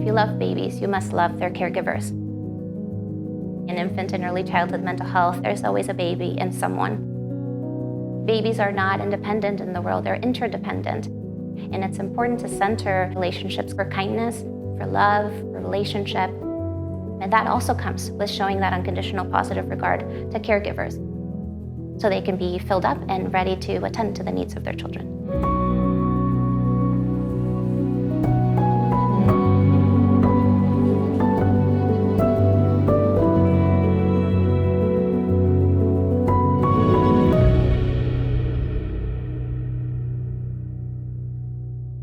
If you love babies, you must love their caregivers. In infant and early childhood mental health, there's always a baby in someone. Babies are not independent in the world, they're interdependent. And it's important to center relationships for kindness, for love, for relationship. And that also comes with showing that unconditional positive regard to caregivers so they can be filled up and ready to attend to the needs of their children.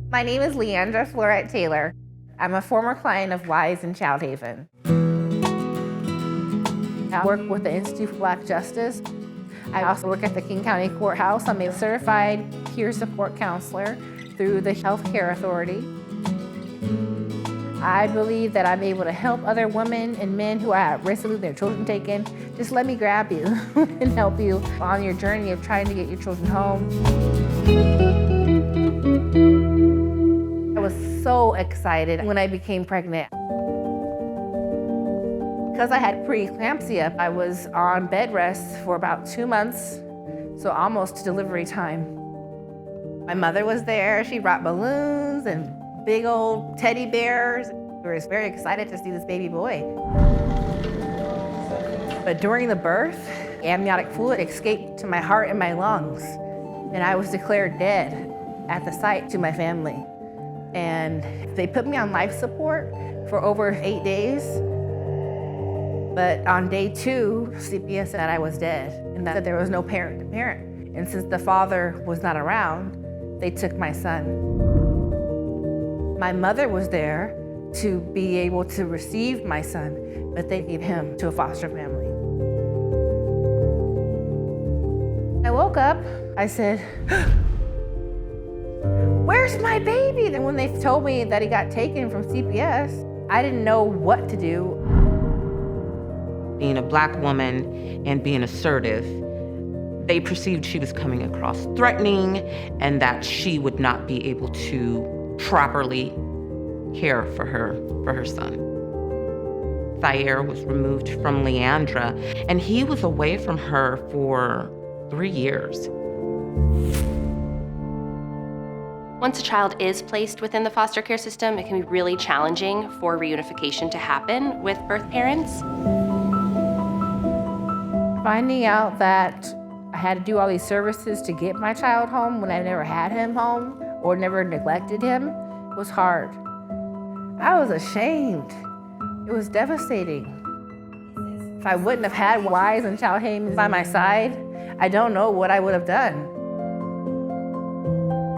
My name is Leandra Taylor. I'm a former client of WISE in Childhaven. I work with the Institute for Black Justice. I also work at the King County Courthouse. I'm a certified peer support counselor through the Health Care Authority. I believe that I'm able to help other women and men who are at risk of losing their children taken. Just let me grab you and help you on your journey of trying to get your children home. I was so excited when I became pregnant. Because I had preeclampsia, I was on bed rest for about 2 months, so almost to delivery time. My mother was there. She brought balloons and big old teddy bears. We were very excited to see this baby boy. But during the birth, amniotic fluid escaped to my heart and my lungs, and I was declared dead at the site to my family. And they put me on life support for over 8 days. But on day 2, CPS said I was dead and that there was no parent to parent. And since the father was not around, they took my son. My mother was there to be able to receive my son, but they gave him to a foster family. I woke up, I said, "Where's my baby?" And when they told me that he got taken from CPS, I didn't know what to do. Being a Black woman and being assertive, they perceived she was coming across threatening and that she would not be able to properly care for her son. Thayer was removed from Leandra, and he was away from her for 3 years. Once a child is placed within the foster care system, it can be really challenging for reunification to happen with birth parents. Finding out that I had to do all these services to get my child home when I never had him home or never neglected him was hard. I was ashamed. It was devastating. If I wouldn't have had WISE and Childhaven by my side, I don't know what I would have done.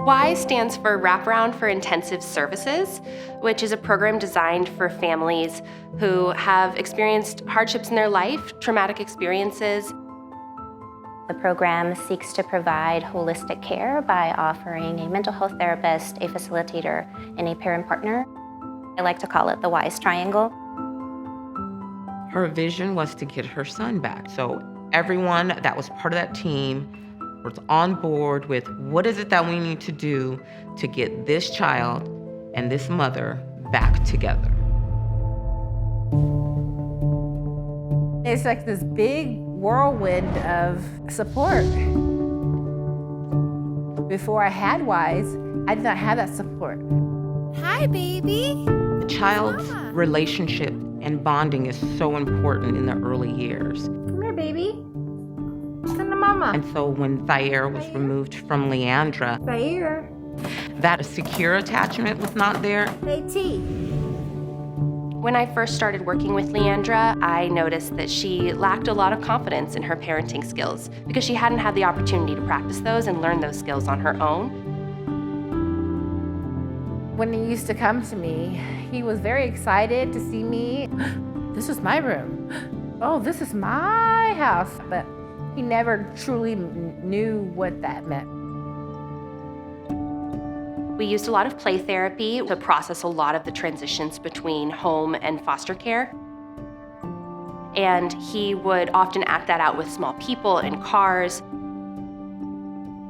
WISE stands for Wraparound for Intensive Services, which is a program designed for families who have experienced hardships in their life, traumatic experiences. The program seeks to provide holistic care by offering a mental health therapist, a facilitator, and a parent partner. I like to call it the WISE Triangle. Her vision was to get her son back. So everyone that was part of that team was on board with what is it that we need to do to get this child and this mother back together. It's like this big whirlwind of support. Before I had WISE, I did not have that support. Hi, baby. The child's relationship and bonding is so important in the early years. Come here, baby. Come to mama. And so when Thayer was removed from Leandra, Thayer. that secure attachment was not there. Hey, T. When I first started working with Leandra, I noticed that she lacked a lot of confidence in her parenting skills because she hadn't had the opportunity to practice those and learn those skills on her own. When he used to come to me, he was very excited to see me. This is my room. Oh, this is my house. But he never truly knew what that meant. We used a lot of play therapy to process a lot of the transitions between home and foster care. And he would often act that out with small people and cars.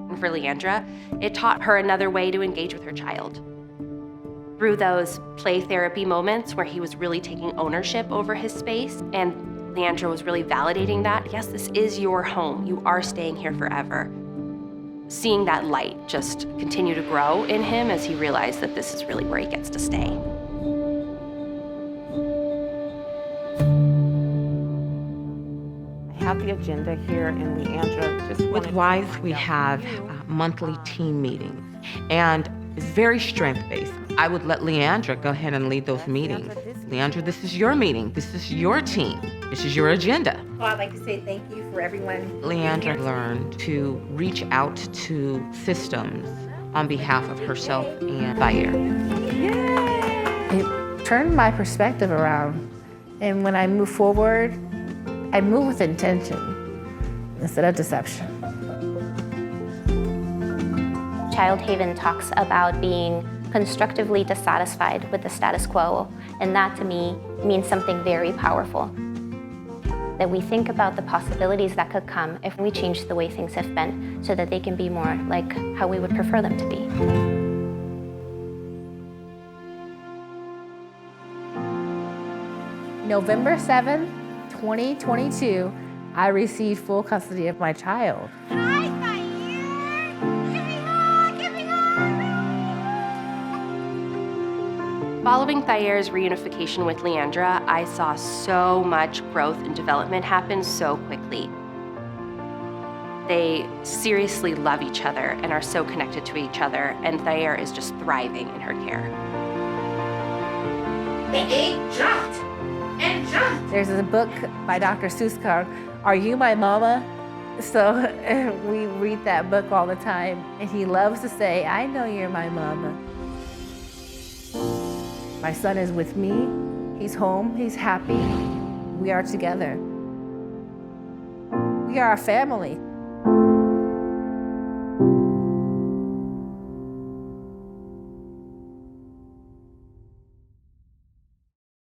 And for Leandra, it taught her another way to engage with her child. Through those play therapy moments where he was really taking ownership over his space, and Leandra was really validating that, yes, this is your home. You are staying here forever. Seeing that light just continue to grow in him as he realized that this is really where he gets to stay. I have the agenda here, and Leandra just with WISE, we have monthly team meetings, and it's very strength-based. I would let Leandra go ahead and lead those meetings. Leandra, this is your meeting. This is your team. This is your agenda. Well, I'd like to say thank you for everyone. Leandra learned to reach out to systems on behalf of herself and Thayer. It turned my perspective around. And when I move forward, I move with intention instead of deception. Childhaven talks about being constructively dissatisfied with the status quo, and that to me means something very powerful. That we think about the possibilities that could come if we change the way things have been so that they can be more like how we would prefer them to be. November 7th, 2022, I received full custody of my child. Hi, Thayer! Give me hug! Give me hug! Following Thayer's reunification with Leandra, I saw so much growth and development happen so quickly. They seriously love each other and are so connected to each other, and Thayer is just thriving in her care. They jumped and jumped. There's a book by Dr. Seuss called Are You My Mama? So we read that book all the time, and he loves to say, I know you're my mama. My son is with me, he's home, he's happy, we are together. We are a family.